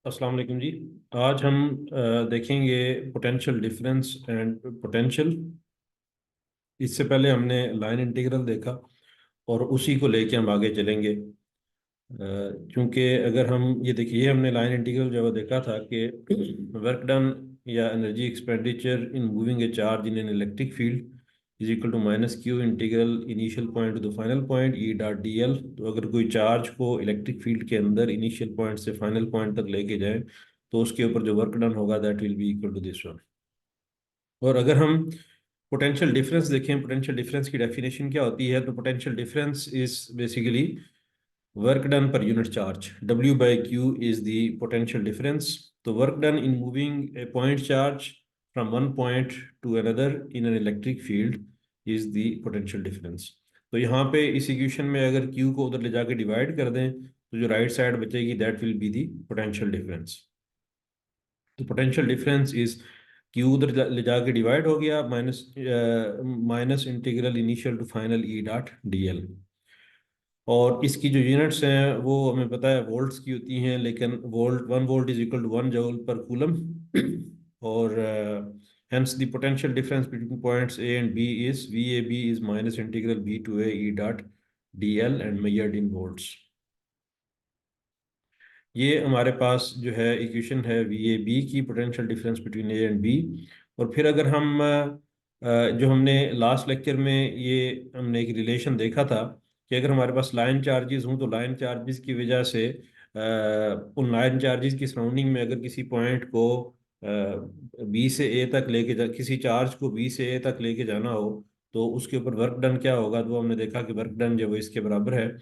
अस्सलाम वालेकुम जी। आज हम देखेंगे पोटेंशियल डिफरेंस एंड पोटेंशियल। इससे पहले हमने लाइन इंटीग्रल देखा और उसी को लेके हम आगे चलेंगे। क्योंकि अगर हम ये देखिए, हमने लाइन इंटीग्रल जो है वो देखा था कि वर्क डन या energy expenditure in moving a charge in an electric field is equal to minus Q integral initial point to the final point E dot D L. तो अगर कोई चार्ज को इलेक्ट्रिक फील्ड के अंदर initial point से final point तक लेके जाए तो उसके ऊपर जो वर्क डन होगा that will be equal to this one. और अगर हम पोटेंशियल डिफरेंस देखें, पोटेंशियल डिफरेंस की डेफिनेशन क्या होती है, तो potential difference is basically work done पर unit charge. W by Q is the potential difference. तो work done in moving a point charge from one point to another in an electric field is the potential difference. तो यहाँ पे इस equation में अगर Q को उधर ले जाके डिवाइड कर दें तो जो राइट साइड बचेगी that will be the potential difference. तो पोटेंशियल डिफरेंस इज Q उधर ले जाके डिवाइड हो गया minus minus integral initial to final E dot D L. और इसकी जो यूनिट्स हैं वो हमें पता है वोल्ट्स की होती हैं, लेकिन volt 1 volt is equal to 1 joule per coulomb. और hence the potential difference between points A and B is V A B is minus integral B to A E dot D L and measured in volts. ये हमारे पास जो है equation है V A B की, potential difference between A and B. और फिर अगर हम जो हमने लास्ट लेक्चर में ये हमने एक रिलेशन देखा था कि अगर हमारे पास लाइन चार्जेस हों तो लाइन चार्जेस की वजह से उन लाइन चार्जेस की सराउंडिंग में अगर किसी पॉइंट को बी से ए तक लेके जा किसी चार्ज को बी से ए तक लेके जाना हो तो उसके ऊपर वर्क डन क्या होगा, तो हमने देखा कि वर्क डन जो है वो इसके बराबर है।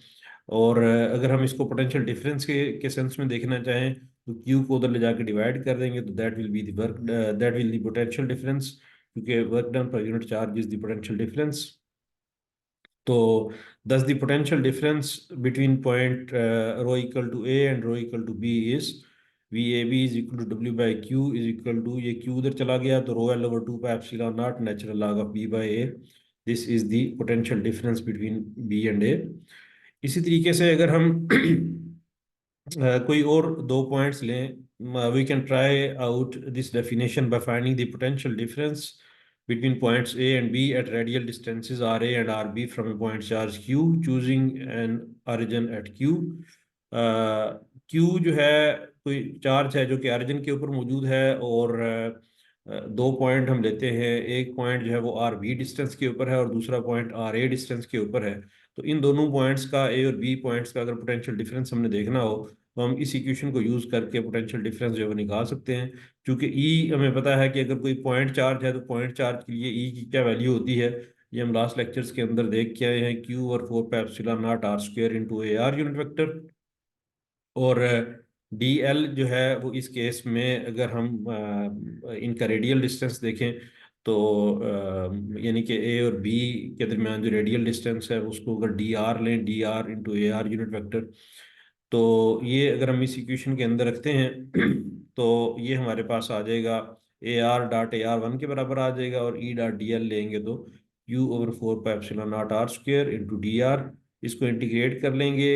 और अगर हम इसको पोटेंशियल डिफरेंस के सेंस में देखना चाहें तो क्यू को उधर ले जाके डिवाइड कर देंगे तो that will be the work, that will the potential difference, क्योंकि वर्क डन पर unit charge is the potential difference. तो thus the potential difference between point rho equal to A and rho equal to B is VAB is equal to W by Q is equal to, ये Q उधर चला गया तो rho L over 2 pi epsilon naught natural log of B by A. This is the potential difference between B and A. इसी तरीके से अगर हम कोई और दो पॉइंट्स लें, we can try out this definition by finding the potential difference between points A and B at radial distances RA and RB from a point charge Q, choosing an origin at Q. Q जो है कोई charge है जो कि origin के ऊपर मौजूद है, और दो पॉइंट हम लेते हैं, एक पॉइंट जो है वो RB डिस्टेंस के ऊपर है और दूसरा पॉइंट RA डिस्टेंस के ऊपर है। तो इन दोनों पॉइंट्स का, A और B पॉइंट्स का अगर पोटेंशियल डिफरेंस हमने देखना हो तो हम इस इक्वेशन को यूज़ करके पोटेंशियल डिफरेंस जो है वो निकाल सकते हैं। क्योंकि ई हमें पता है कि अगर कोई पॉइंट चार्ज है तो पॉइंट चार्ज के लिए ई की क्या वैल्यू होती है, ये हम लास्ट लेक्चर्स के अंदर देख के आए हैं, क्यू और 4 pi epsilon naught R square into A R unit vector. और डी एल जो है वो इस केस में अगर हम इनका रेडियल डिस्टेंस देखें तो यानी कि ए और बी के दरमियान जो रेडियल डिस्टेंस है उसको अगर डी आर लें, D R into A R unit vector, तो ये अगर हम इस इक्वेशन के अंदर रखते हैं तो ये हमारे पास आ जाएगा A R dot A R one के बराबर आ जाएगा, और ई डॉट डी एल लेंगे तो Q over 4 pi epsilon naught R square into D R. इसको इंटीग्रेट कर लेंगे,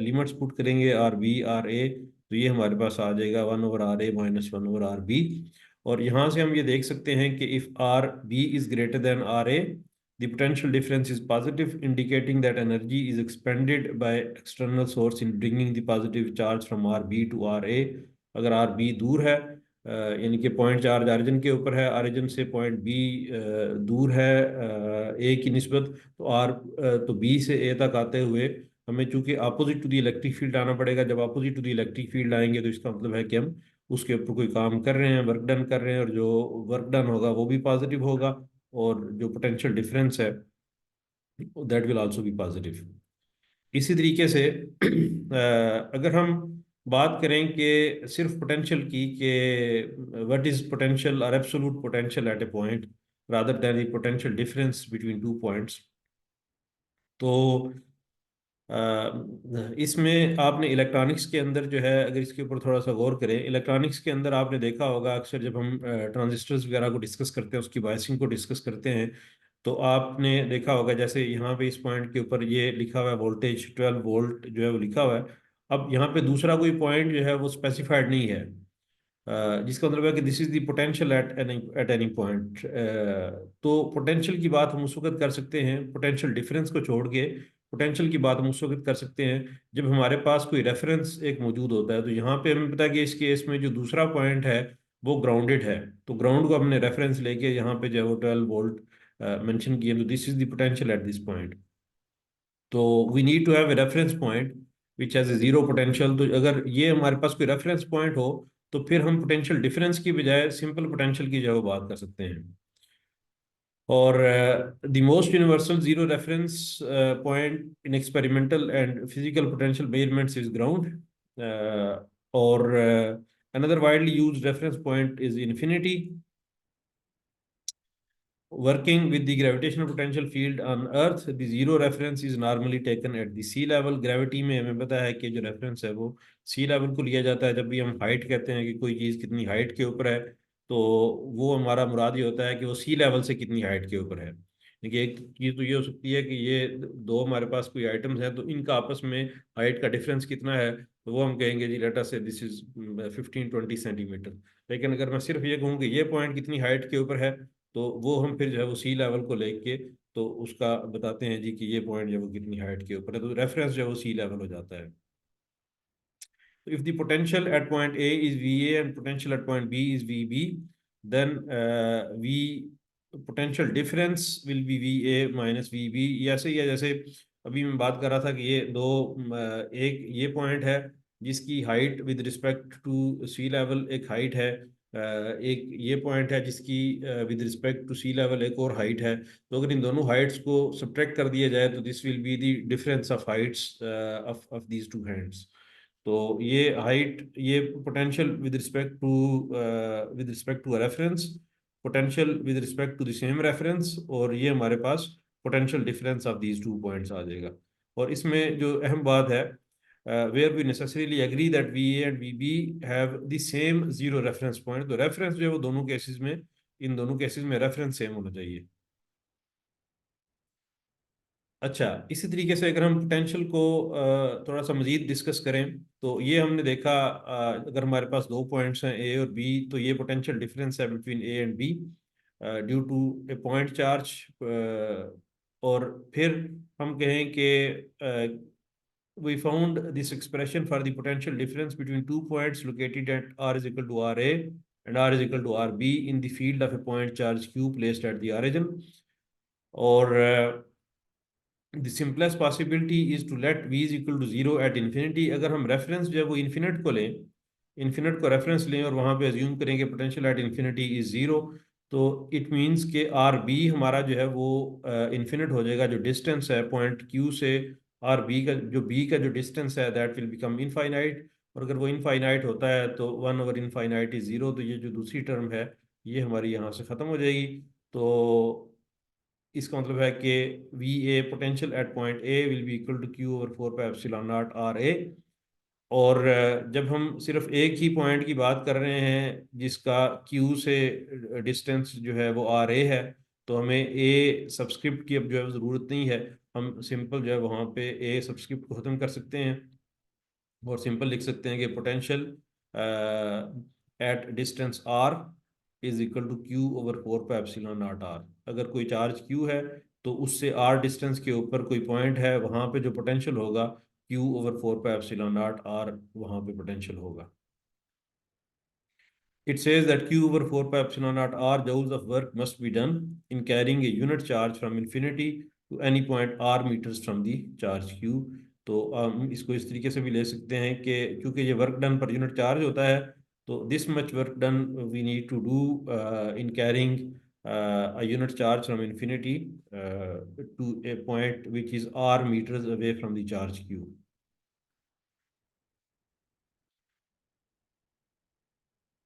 लिमिट्स पुट करेंगे आर बी आर ए, तो ये हमारे पास आ जाएगा 1/RA माइनस 1/RB। और यहाँ से हम ये देख सकते हैं कि if R B is greater than R A, the potential difference is positive, indicating that energy is expended by external source in bringing the positive charge from RB to RA. अगर RB दूर है, यानी कि point charge origin के ऊपर है, origin से point B दूर है ए की निस्बत, तो आर तो बी से ए तक आते हुए हमें चूंकि opposite to the electric field आना पड़ेगा। जब opposite to the electric field आएंगे तो इसका मतलब है कि हम उसके ऊपर कोई काम कर रहे हैं, वर्क डन कर रहे हैं, और जो वर्क डन होगा वो भी पॉजिटिव होगा, और जो पोटेंशियल डिफरेंस है that will also be positive. इसी तरीके से अगर हम बात करें कि सिर्फ पोटेंशियल की, कि व्हाट इज पोटेंशियल और absolute potential at A point rather than the potential difference between two points, तो इसमें आपने इलेक्ट्रॉनिक्स के अंदर जो है अगर इसके ऊपर थोड़ा सा गौर करें, इलेक्ट्रॉनिक्स के अंदर आपने देखा होगा अक्सर जब हम ट्रांजिस्टर्स वगैरह को डिस्कस करते हैं, उसकी बायसिंग को डिस्कस करते हैं, तो आपने देखा होगा जैसे यहाँ पे इस पॉइंट के ऊपर ये लिखा हुआ है वोल्टेज 12 वोल्ट जो है वो लिखा हुआ है, अब यहाँ पे दूसरा कोई पॉइंट जो है वो स्पेसिफाइड नहीं है, जिसका मतलब है कि this is the potential at any point. तो पोटेंशियल की बात हम उस वक्त कर सकते हैं, पोटेंशियल डिफरेंस को छोड़ के पोटेंशियल की बात हम उस वक्त कर सकते हैं जब हमारे पास कोई रेफरेंस एक मौजूद होता है। तो यहाँ पे हमें पता है कि इस केस में जो दूसरा पॉइंट है वो ग्राउंडेड है, तो ग्राउंड को हमने रेफरेंस लेके यहाँ पे जो है वो 12 वोल्ट मेंशन किए, तो this is the potential at this point. तो we need to have a reference point which has a zero potential. तो अगर ये हमारे पास कोई रेफरेंस पॉइंट हो तो फिर हम पोटेंशियल डिफरेंस की बजाय सिंपल पोटेंशियल की जो बात कर सकते हैं। और the most universal zero reference point in experimental and physical potential measurements is ground. और another widely used reference point is infinity. Working with the gravitational potential field on Earth, the zero reference is normally taken at the sea level. Gravity में हमें पता है कि जो reference है वो सी level को लिया जाता है। जब भी हम हाइट कहते हैं कि कोई चीज़ कितनी हाइट के ऊपर है, तो वो हमारा मुराद ये होता है कि वो सी लेवल से कितनी हाइट के ऊपर है। देखिए, एक चीज़ तो ये हो सकती है कि ये दो हमारे पास कोई आइटम्स हैं, तो इनका आपस में हाइट का डिफरेंस कितना है, तो वो हम कहेंगे जी लेट अस से दिस इज 15-20 सेंटीमीटर। लेकिन अगर मैं सिर्फ ये कहूँ कि ये पॉइंट कितनी हाइट के ऊपर है, तो वो हम फिर जो है वो सी लेवल को लेके तो उसका बताते हैं जी कि ये पॉइंट जो है वो कितनी हाइट के ऊपर है, तो रेफरेंस जो है वो सी लेवल हो जाता है। तो if the potential at point A is V A and potential at point B is V B, then V potential difference will be V A minus V B. ऐसे ही है जैसे अभी मैं बात कर रहा था कि ये दो एक ये पॉइंट है जिसकी height with respect to sea level एक हाइट है, एक ये पॉइंट है जिसकी with respect to sea level एक और हाइट है। तो अगर इन दोनों हाइट्स को सब्ट्रैक्ट कर दिया जाए तो this will be the difference of heights of these two hands. तो ये हाइट, ये potential with respect to reference, potential with respect to the same reference, और ये हमारे पास potential difference of these 2 points आ जाएगा। और इसमें जो अहम बात है, where we necessarily agree that V A and V B have the same zero reference point. तो रेफरेंस जो है वो दोनों केसेस में, इन दोनों केसेस में रेफरेंस सेम होना चाहिए। अच्छा, इसी तरीके से अगर हम पोटेंशियल को थोड़ा सा मजीद डिस्कस करें, तो ये हमने देखा, अगर हमारे पास दो पॉइंट्स हैं ए और बी, तो ये पोटेंशियल डिफरेंस है between A and B due to a point charge. और फिर हम कहें कि we found this expression for the potential difference between 2 points located at r is equal to ra and r is equal to rb in the field of a point charge q placed at the origin. और the simplest possibility is to let v is equal to 0 at infinity। अगर हम reference जो है वो infinite को लें, infinite को reference लें और वहाँ पे अज्यूम करें कि potential at infinity is zero, तो इट मीन्स कि आर बी हमारा जो है वो इन्फिनिट हो जाएगा। जो डिस्टेंस है पॉइंट क्यू से आर बी का, जो बी का जो डिस्टेंस है दैट विल बिकम इनफाइनाइट। और अगर वो इनफाइनाइट होता है तो 1/इनफाइनाइट इज ज़ीरो, तो ये जो दूसरी टर्म है ये हमारी यहाँ से ख़त्म हो जाएगी। तो इसका मतलब है कि V A potential at point A will be equal to Q over 4 pi epsilon naught R A. और जब हम सिर्फ एक ही पॉइंट की बात कर रहे हैं जिसका क्यू से डिस्टेंस जो है वो आर ए है, तो हमें ए सब्सक्रिप्ट की अब जो है ज़रूरत नहीं है। हम सिंपल जो है वहाँ पे ए सब्सक्रिप्ट को ख़त्म कर सकते हैं और सिंपल लिख सकते हैं कि potential at distance R is equal to Q over 4 pi epsilon naught R. अगर कोई चार्ज क्यू है तो उससे आर डिस्टेंस के ऊपर कोई पॉइंट है, वहाँ पे जो पोटेंशियल होगा Q over 4 pi epsilon naught R वहाँ पे पोटेंशियल होगा। It says that q over 4 pi epsilon naught r joules of work must be done in carrying a unit charge from infinity to any point r meters from the charge q। तो हम इसको इस तरीके से भी ले सकते हैं कि क्योंकि ये वर्क डन पर यूनिट चार्ज होता है, तो this much work done we need to do in carrying a unit charge from infinity to a point which is r meters away from the charge q।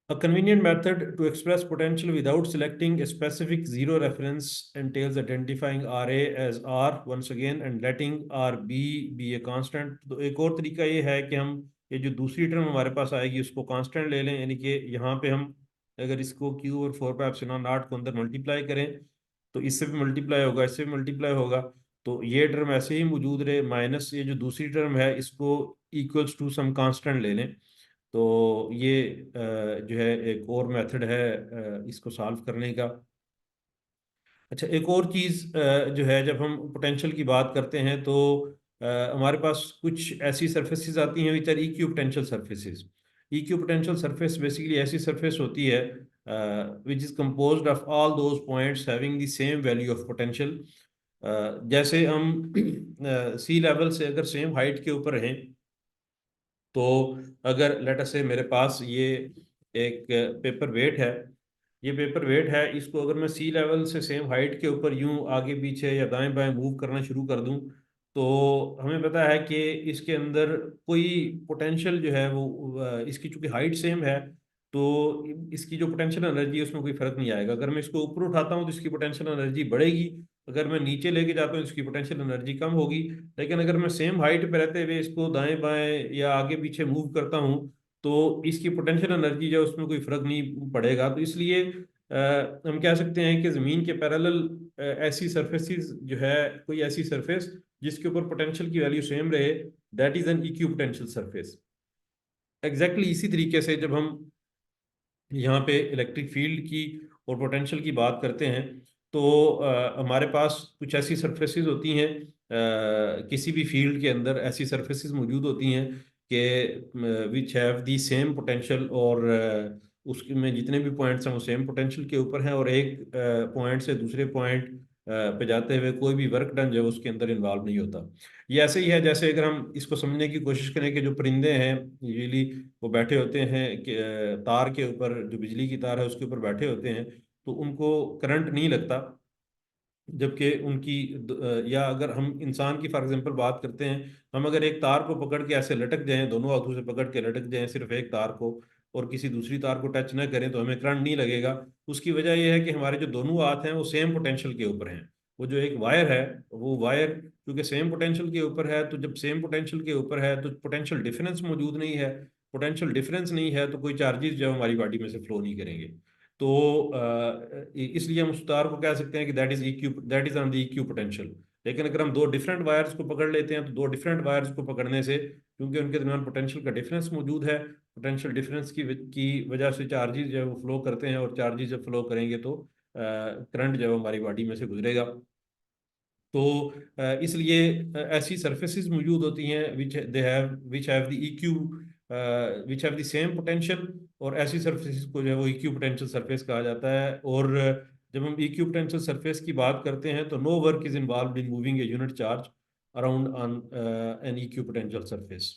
A convenient method to express potential without selecting a specific zero reference entails identifying RA as R once again and letting RB be a constant। तो एक और तरीका ये है कि हम ये जो दूसरी टर्म हमारे पास आएगी उसको कांस्टेंट ले लें, यानी कि यहाँ पे हम अगर इसको Q और 4 पाई एप्सिलॉन नॉट को अंदर मल्टीप्लाई करें तो इससे भी मल्टीप्लाई होगा, इससे भी मल्टीप्लाई होगा। तो ये टर्म ऐसे ही मौजूद रहे, माइनस ये जो दूसरी टर्म है इसको इक्वल्स टू सम कांस्टेंट ले लें। तो ये जो है एक और मेथड है इसको सॉल्व करने का। अच्छा, एक और चीज़ जो है, जब हम पोटेंशियल की बात करते हैं तो हमारे पास कुछ ऐसी सरफेसेस आती हैं which are equipotential surfaces. Equipotential surface basically ऐसी सरफेस होती है which is composed of all those points having the same value of potential. जैसे हम सी लेवल से अगर सेम हाइट के ऊपर हैं, तो अगर लेट अस से मेरे पास ये एक पेपर वेट है, ये पेपर वेट है, इसको अगर मैं सी लेवल से सेम हाइट के ऊपर यूं आगे पीछे या दाएं बाएं मूव करना शुरू कर दूं, तो हमें पता है कि इसके अंदर कोई पोटेंशियल जो है वो इसकी चूंकि हाइट सेम है, तो इसकी जो पोटेंशियल एनर्जी है उसमें कोई फर्क नहीं आएगा। अगर मैं इसको ऊपर उठाता हूं तो इसकी पोटेंशियल एनर्जी बढ़ेगी, अगर मैं नीचे लेके जाता हूँ इसकी पोटेंशियल एनर्जी कम होगी। लेकिन अगर मैं सेम हाइट पे रहते हुए इसको दाएं बाएं या आगे पीछे मूव करता हूँ, तो इसकी पोटेंशियल एनर्जी जो है उसमें कोई फर्क नहीं पड़ेगा। तो इसलिए हम कह सकते हैं कि ज़मीन के पैरेलल ऐसी सरफेसेस जो है, कोई ऐसी सरफेस जिसके ऊपर पोटेंशियल की वैल्यू सेम रहे, that is an equipotential surface. Exactly इसी तरीके से जब हम यहाँ पे इलेक्ट्रिक फील्ड की और पोटेंशियल की बात करते हैं, तो हमारे पास कुछ ऐसी सरफेसेस होती हैं, किसी भी फील्ड के अंदर ऐसी सरफेसेस मौजूद होती हैं कि which have the same potential, और उसके में जितने भी पॉइंट्स हैं वो सेम पोटेंशियल के ऊपर हैं, और एक पॉइंट से दूसरे पॉइंट पे जाते हुए कोई भी वर्क डन जो है उसके अंदर इन्वॉल्व नहीं होता। ये ऐसे ही है जैसे अगर हम इसको समझने की कोशिश करें कि जो परिंदे हैं यूजली वो बैठे होते हैं कि तार के ऊपर, जो बिजली की तार है उसके ऊपर बैठे होते हैं, तो उनको करंट नहीं लगता। जबकि उनकी या अगर हम इंसान की फॉर एग्जांपल बात करते हैं, हम अगर एक तार को पकड़ के ऐसे लटक जाएं, दोनों हाथों से पकड़ के लटक जाएं सिर्फ एक तार को, और किसी दूसरी तार को टच ना करें, तो हमें करंट नहीं लगेगा। उसकी वजह यह है कि हमारे जो दोनों हाथ हैं वो सेम पोटेंशियल के ऊपर हैं। वो जो एक वायर है, वो वायर क्योंकि सेम पोटेंशियल के ऊपर है, तो जब सेम पोटेंशियल के ऊपर है तो पोटेंशियल डिफरेंस मौजूद नहीं है। पोटेंशियल डिफरेंस नहीं है तो कोई चार्जेस जो है हमारी बॉडी में से फ्लो नहीं करेंगे। तो इसलिए हम उस तार को कह सकते हैं कि that is on the equipotential. लेकिन अगर हम दो डिफरेंट वायर्स को पकड़ लेते हैं, तो दो डिफरेंट वायर्स को पकड़ने से, क्योंकि उनके दरमियान पोटेंशियल का डिफरेंस मौजूद है, पोटेंशियल डिफरेंस की वजह से चार्जेस जो है वो फ्लो करते हैं, और चार्जेस जब फ्लो करेंगे तो करंट जो है वो हमारी बॉडी में से गुजरेगा। तो इसलिए ऐसी सरफेसेस मौजूद होती हैं which have the equi which have the same potential, और ऐसी सरफेसेस को जो है वो इक्यू पोटेंशियल सरफेस कहा जाता है। और जब हम इक्यू पोटेंशियल सरफेस की बात करते हैं, तो no work is involve in moving a unit charge around on an equipotential surface.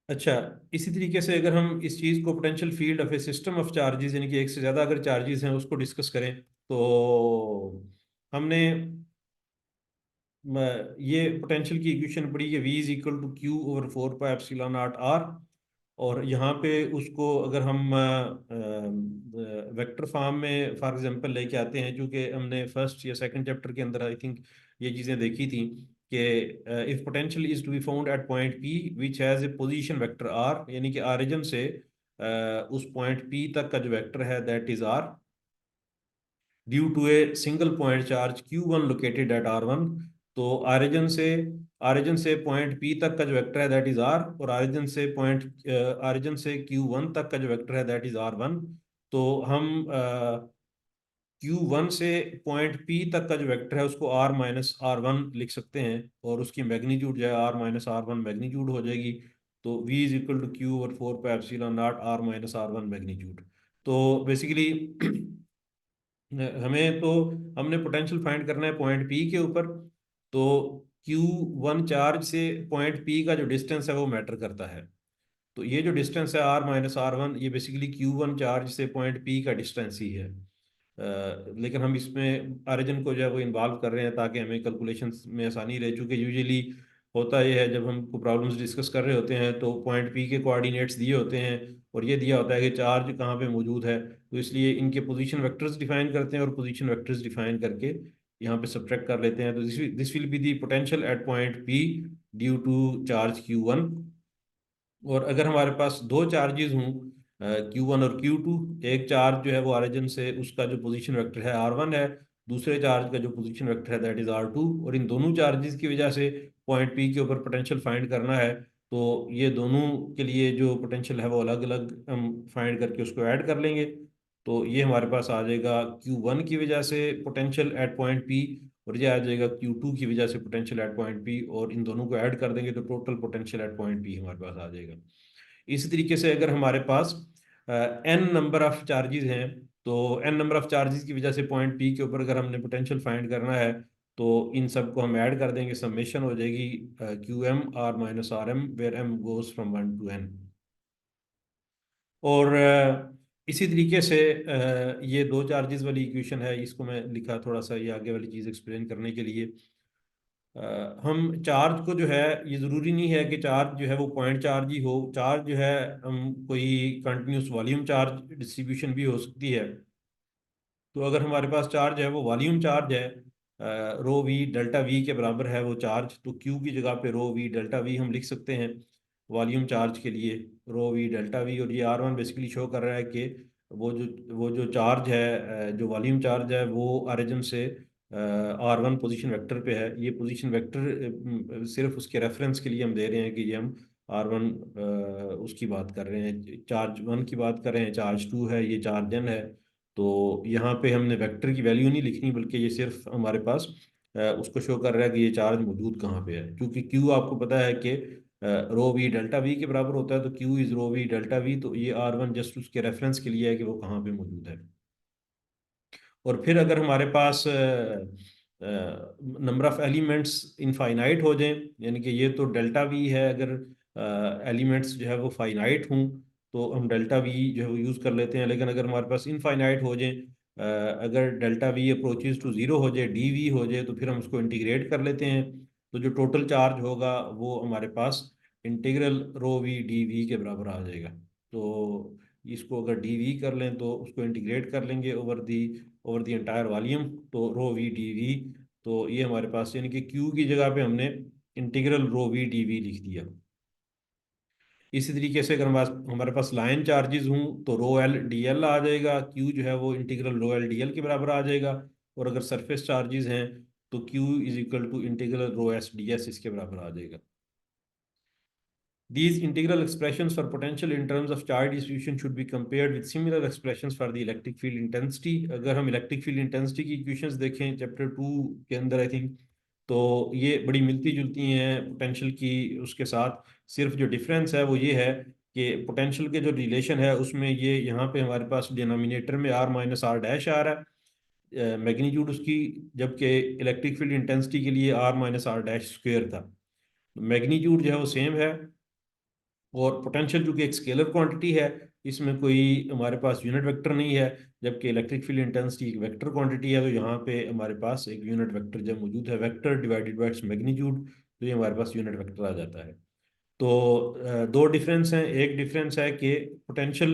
अच्छा, इसी तरीके से अगर हम इस चीज़ को potential field of a system of charges, यानी कि एक से ज़्यादा अगर चार्जेस हैं उसको डिस्कस करें, तो हमने ये पोटेंशियल की इक्वेशन पढ़ी कि V is equal to Q over 4 pi epsilon naught R. और यहाँ पे उसको अगर हम वेक्टर फॉर्म में फॉर एग्जांपल लेके आते हैं, क्योंकि हमने फर्स्ट या सेकंड चैप्टर के अंदर आई थिंक ये चीज़ें देखी थी कि if potential is to be found at point P which has a position vector R, यानी कि ऑरिजिन से उस पॉइंट P तक का जो वेक्टर है that is R, due to a single point charge Q1 located at R1। तो origin से पॉइंट P तक का जो वेक्टर है दैट इज R, और ऑरिजिन से Q1 तक का जो वेक्टर है दैट इज R1। तो हम Q1 से पॉइंट P तक का जो वेक्टर है उसको R-R1 लिख सकते हैं, और उसकी मैग्नीट्यूड जो है R-R1 मैग्नीट्यूड हो जाएगी। तो V is equal to Q over 4 pi epsilon naught R-R1 magnitude. तो बेसिकली हमें तो हमने पोटेंशियल फाइंड करना है पॉइंट P के ऊपर। तो Q1 चार्ज से पॉइंट P का जो डिस्टेंस है वो मैटर करता है। तो ये जो डिस्टेंस है R-R1, ये बेसिकली Q1 चार्ज से पॉइंट P का डिस्टेंस ही है। लेकिन हम इसमें ऑरिजिन को जो है वो इन्वॉल्व कर रहे हैं ताकि हमें कैलकुलेशंस में आसानी रहे, चूँकि यूजुअली होता यह है जब हम प्रॉब्लम्स डिस्कस कर रहे होते हैं तो पॉइंट P के कोऑर्डिनेट्स दिए होते हैं, और ये दिया होता है कि चार्ज कहाँ पे मौजूद है, तो इसलिए इनके पोजीशन वेक्टर्स डिफाइन करते हैं, और पोजीशन वेक्टर्स डिफाइन करके यहाँ पे सब्ट्रैक्ट कर लेते हैं। तो this will be the potential at point P due to charge Q1। और अगर हमारे पास दो चार्जेस हों Q1 और Q2, एक चार्ज जो है वो ऑरिजिन से उसका जो पोजीशन वेक्टर है R1 है, दूसरे चार्ज का जो पोजीशन वेक्टर है दैट इज R2, और इन दोनों चार्जेस की वजह से पॉइंट P के ऊपर पोटेंशियल फाइंड करना है। तो ये दोनों के लिए जो पोटेंशियल है वो अलग अलग हम फाइंड करके उसको ऐड कर लेंगे। तो ये हमारे पास आ जाएगा Q1 की वजह से पोटेंशियल एट पॉइंट P, और ये आ जाएगा Q2 की वजह से पोटेंशियल एट पॉइंट P, और इन दोनों को ऐड कर देंगे तो total potential at point P हमारे पास आ जाएगा। इसी तरीके से अगर हमारे पास n नंबर ऑफ चार्जेस हैं, तो n नंबर ऑफ चार्जेस की वजह से पॉइंट P के ऊपर अगर हमने पोटेंशियल फाइंड करना है तो इन सब को हम ऐड कर देंगे, समेशन हो जाएगी QM R minus RM, where M goes from 1 to N। और इसी तरीके से ये दो चार्जेस वाली इक्वेशन है, इसको मैं लिखा थोड़ा सा ये आगे वाली चीज़ एक्सप्लेन करने के लिए। हम चार्ज को जो है, ये ज़रूरी नहीं है कि चार्ज जो है वो पॉइंट चार्ज ही हो, चार्ज जो है हम कोई कंटिन्यूस वॉल्यूम चार्ज डिस्ट्रीब्यूशन भी हो सकती है। तो अगर हमारे पास चार्ज है वो वॉल्यूम चार्ज है, रो वी डेल्टा वी के बराबर है वो चार्ज, तो क्यू की जगह पे रो वी डेल्टा वी हम लिख सकते हैं वॉल्यूम चार्ज के लिए, रो वी डेल्टा वी। और ये R1 बेसिकली शो कर रहा है कि वो जो चार्ज है, जो वॉल्यूम चार्ज है वो ओरिजिन से R1 पोजीशन वेक्टर पे है। ये पोजीशन वेक्टर सिर्फ उसके रेफरेंस के लिए हम दे रहे हैं कि ये हम R1 उसकी बात कर रहे हैं, चार्ज 1 की बात कर रहे हैं, चार्ज 2 है, ये चार्ज n है। तो यहाँ पे हमने वेक्टर की वैल्यू नहीं लिखनी, बल्कि ये सिर्फ हमारे पास उसको शो कर रहा है कि ये चार्ज मौजूद कहाँ पे है। क्योंकि क्यू आपको पता है कि रो वी डेल्टा वी के बराबर होता है, तो Q is rho V delta V, तो ये R1 जस्ट उसके रेफरेंस के लिए है कि वो कहाँ पे मौजूद है। और फिर अगर हमारे पास नंबर ऑफ एलिमेंट्स इनफाइनाइट हो जाएं, यानी कि ये तो डेल्टा वी है, अगर एलिमेंट्स जो है वो फाइनाइट हों तो हम डेल्टा वी जो है वो यूज़ कर लेते हैं। लेकिन अगर हमारे पास इनफाइनाइट हो जाए, अगर delta V approaches to zero हो जाए, डी वी हो जाए, तो फिर हम उसको इंटीग्रेट कर लेते हैं। तो जो टोटल चार्ज होगा वो हमारे पास integral rho V D V के बराबर आ जाएगा। तो इसको अगर डी वी कर लें तो उसको इंटीग्रेट कर लेंगे ओवर दी एंटायर वॉल्यूम, तो रो वी डी वी। तो ये हमारे पास, यानी कि क्यू की जगह पे हमने integral rho V D V लिख दिया। इसी तरीके से अगर हमारे पास लाइन चार्जेस हों तो रो एल डी एल आ जाएगा, क्यू जो है वो integral rho L D L के बराबर आ जाएगा। और अगर सरफेस चार्जेस हैं तो Q is equal to integral rho S D S इसके बराबर आ जाएगा। These integral expressions for potential in terms of charge distribution should be compared with similar expressions for the electric field intensity। अगर हम electric field intensity की equations देखें chapter 2 के अंदर I think, तो ये बड़ी मिलती जुलती हैं पोटेंशियल की उसके साथ। सिर्फ जो डिफरेंस है वो ये है कि पोटेंशियल के जो रिलेशन है उसमें ये यहाँ पे हमारे पास डिनोमिनेटर में R माइनस आर डैश आ रहा है मैग्नीट्यूड उसकी, जबकि इलेक्ट्रिक फील्ड इंटेंसिटी के लिए R minus R dash square था। मैग्नीट्यूड जो है वो सेम है, और पोटेंशियल चूंकि एक स्केलर क्वांटिटी है, इसमें कोई हमारे पास यूनिट वेक्टर नहीं है, जबकि इलेक्ट्रिक फील्ड इंटेंसिटी एक वेक्टर क्वांटिटी है। तो यहाँ पे हमारे पास एक यूनिट वेक्टर जब मौजूद है, वेक्टर डिवाइडेड बाय मैग्नीट्यूड, तो ये हमारे पास यूनिट वेक्टर आ जाता है। तो दो डिफरेंस हैं। एक डिफरेंस है कि potential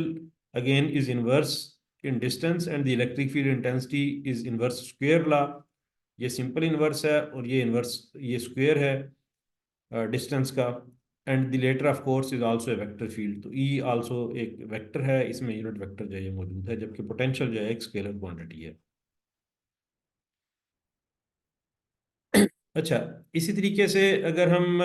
again is inverse in distance and the electric field intensity is inverse square law. ये सिंपल इनवर्स है और ये इनवर्स ये स्क्वेयर है डिस्टेंस का। And the latter of course is also a vector field, तो ई आल्सो एक vector है, इसमें यूनिट वेक्टर जो है ये मौजूद है, जबकि पोटेंशियल जो है एक स्केलर क्वांटिटी है। अच्छा, इसी तरीके से अगर हम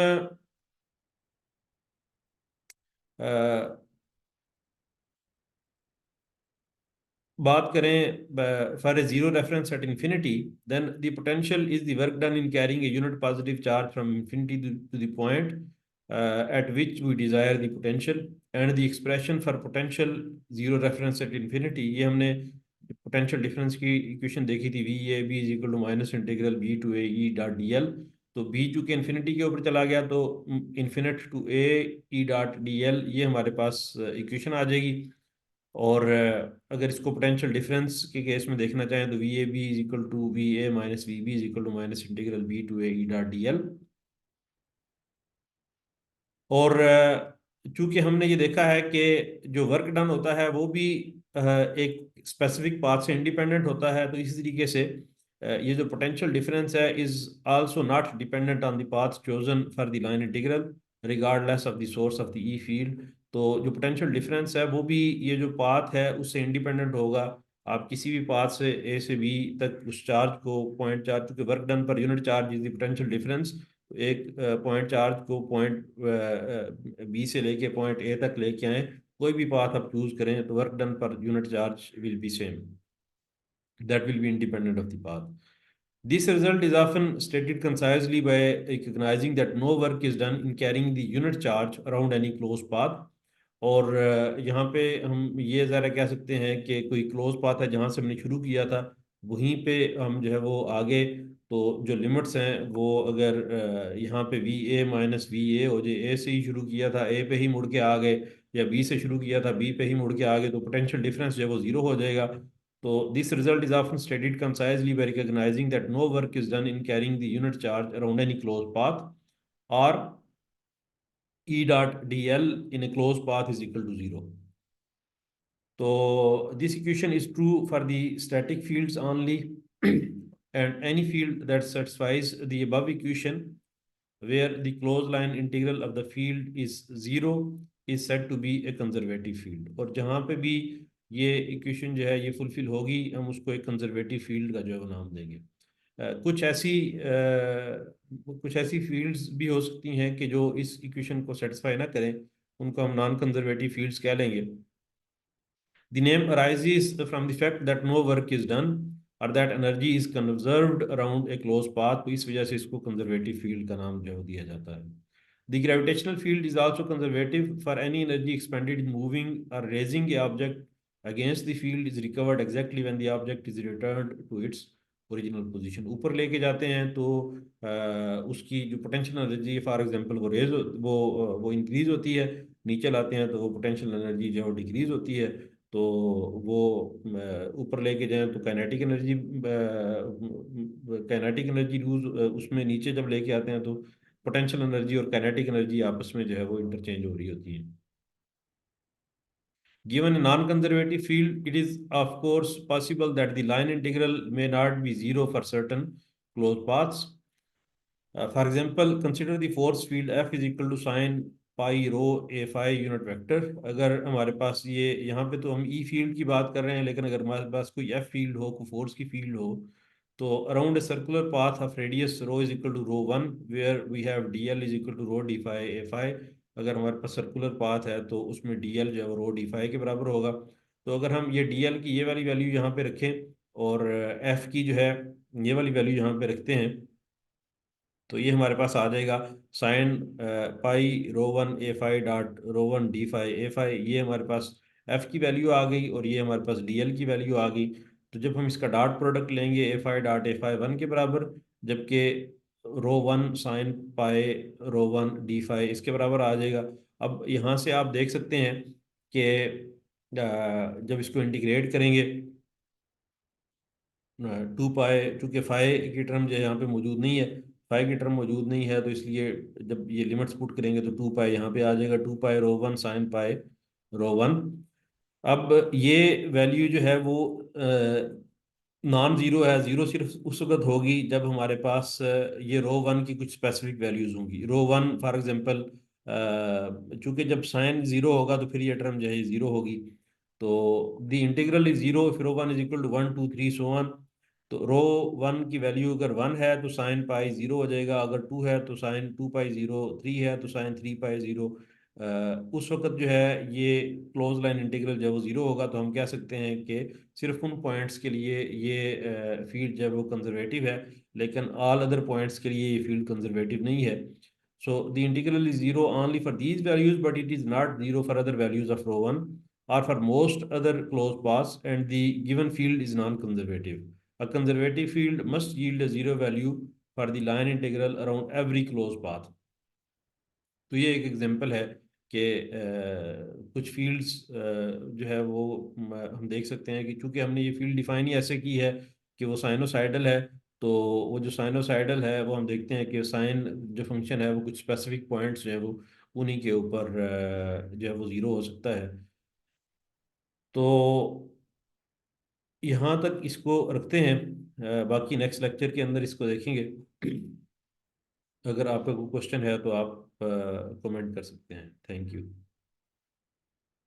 बात करें for a zero reference at infinity, then the potential is the work done in carrying a unit positive charge from infinity to the point at which we desire the potential. And the expression for potential zero reference at infinity, ये हमने potential difference की equation देखी थी, V A B is equal to minus integral B to A E dot D L. तो B चूंकि infinity के ऊपर चला गया तो infinite to A E dot D L ये हमारे पास इक्वेशन आ जाएगी। और अगर इसको पोटेंशियल डिफरेंस के केस में देखना चाहें तो V A B is equal to V A minus V B is equal to minus integral B to A E dot D L. और चूंकि हमने ये देखा है कि जो वर्क डन होता है वो भी एक स्पेसिफिक पाथ से इंडिपेंडेंट होता है, तो इसी तरीके से ये जो पोटेंशियल डिफरेंस है is also not dependent on the path chosen for the line integral regardless of the source of the E field. तो जो पोटेंशियल डिफरेंस है वो भी ये जो पाथ है उससे इंडिपेंडेंट होगा, आप किसी भी पाथ से ए से बी तक उस चार्ज को पॉइंट चार्ज, क्योंकि वर्क डन पर unit charge is the potential difference, एक पॉइंट चार्ज को पॉइंट बी से लेके पॉइंट ए तक लेके आए, कोई भी पाथ आप चूज करें तो वर्क डन पर unit charge will be same, that will be independent of the path. This result is often stated concisely by recognizing that no work is done in carrying the unit charge around any closed path. और यहाँ पे हम ये ज़रा कह सकते हैं कि कोई क्लोज पाथ है जहाँ से हमने शुरू किया था, वहीं पे हम जो है वो आगे, तो जो लिमिट्स हैं वो अगर यहाँ पे we A minus V A हो जाए, ए से ही शुरू किया था ए पे ही मुड़ के आ गए, या बी से शुरू किया था बी पे ही मुड़ के आ गए, तो पोटेंशियल डिफरेंस जो है वो जीरो हो जाएगा. So this result is often stated concisely by recognizing that no work is done in carrying the unit charge around any closed path, or E dot dl in a closed path is equal to zero. So this equation is true for the static fields only, and any field that satisfies the above equation where the closed line integral of the field is zero is said to be a conservative field. और जहाँ पे भी ये equation जो है ये fulfil होगी, हम उसको एक कंजर्वेटिव फील्ड का जो है वो नाम देंगे. कुछ ऐसी फील्ड्स भी हो सकती हैं कि जो इस इक्वेशन को सेटिस्फाई ना करें, उनको हम नॉन कंजर्वेटिव फील्ड्स कह लेंगे. The name arises from the fact that no work is done or that energy is conserved around a closed path. तो इस वजह से इसको कंजर्वेटिव फील्ड का नाम जो है दिया जाता है. The gravitational field is also conservative for any energy expended in moving or raising a object against the field is recovered exactly when the object is returned to its original position. ऊपर लेके जाते हैं तो उसकी जो potential energy है, for example वो increase होती है, नीचे लाते हैं तो वो पोटेंशियल एनर्जी जो है डिक्रीज होती है. तो वो ऊपर लेके जाएं तो काइनेटिक एनर्जी लूज, उसमें नीचे जब लेके आते हैं तो पोटेंशियल एनर्जी और काइनेटिक एनर्जी आपस में जो है वो इंटरचेंज हो रही होती है. Given a non-conservative field, it is of course possible that the line integral may not be zero for certain closed paths. For example, consider the force field F is equal to sine pi rho a phi unit vector. अगर हमारे पास ये यहाँ पे तो हम E field की बात कर रहे हैं, लेकिन अगर हमारे पास कोई F फील्ड हो, कोई फोर्स की फील्ड हो, तो around a circular path of radius rho is equal to rho one where we have D L is equal to rho D phi A phi. अगर हमारे पास सर्कुलर पाथ है तो उसमें डी एल जो है वो रो डी फाई के बराबर होगा. तो अगर हम ये डी एल की ये वाली वैल्यू यहाँ पे रखें और एफ की जो है ये वाली वैल्यू यहाँ पे रखते हैं, तो ये हमारे पास आ जाएगा sine pi rho one A phi dot rho one D phi A phi. ये हमारे पास एफ की वैल्यू आ गई और ये हमारे पास डी एल की वैल्यू आ गई. तो जब हम इसका डॉट प्रोडक्ट लेंगे A phi dot A phi one के बराबर, जबकि rho one sine pi rho one D phi इसके बराबर आ जाएगा. अब यहाँ से आप देख सकते हैं कि जब इसको इंटीग्रेट करेंगे, टू पाए, चूँकि फाई की टर्म जो है यहाँ पे मौजूद नहीं है, फाई की टर्म मौजूद नहीं है, तो इसलिए जब ये लिमिट्स पुट करेंगे तो टू पाए यहाँ पे आ जाएगा, टू पाए रो वन साइन पाए रो वन. अब ये वैल्यू जो है वो नॉन ज़ीरो है. ज़ीरो सिर्फ उस वक्त होगी जब हमारे पास ये रो वन की कुछ स्पेसिफिक वैल्यूज होंगी. रो वन फॉर एग्जांपल, चूंकि जब साइन ज़ीरो होगा तो फिर ये टर्म जो है ज़ीरो होगी. तो the integral is zero if rho one is equal to one two three so one. तो रो वन की वैल्यू अगर वन है तो साइन पाई ज़ीरो हो जाएगा, अगर टू है तो sign to pi zero, three है तो साइन थ्री पाई ज़ीरो. उस वक्त जो है ये क्लोज लाइन इंटीग्रल जब वो ज़ीरो होगा तो हम कह सकते हैं कि सिर्फ उन पॉइंट्स के लिए ये फील्ड जो है वो कंजर्वेटिव है, लेकिन ऑल अदर पॉइंट्स के लिए ये फील्ड कंजर्वेटिव नहीं है. So the integral is zero only for these values but it is not zero for other values of rho one or for most other closed paths, and the given field is non-conservative. A conservative field must yield a zero value for the line integral around every closed path. तो ये एक example है कि कुछ fields जो है वो हम देख सकते हैं कि चूंकि हमने ये फील्ड डिफाइन ही ऐसे की है कि वो साइनोसाइडल है, तो वो जो साइनोसाइडल है वो हम देखते हैं कि साइन जो फंक्शन है वो कुछ स्पेसिफिक पॉइंट्स जो है वो उन्हीं के ऊपर जो है वो ज़ीरो हो सकता है. तो यहाँ तक इसको रखते हैं, बाकी नेक्स्ट लेक्चर के अंदर इसको देखेंगे. अगर आपका कोई क्वेश्चन है तो आप कमेंट कर सकते हैं. Thank you.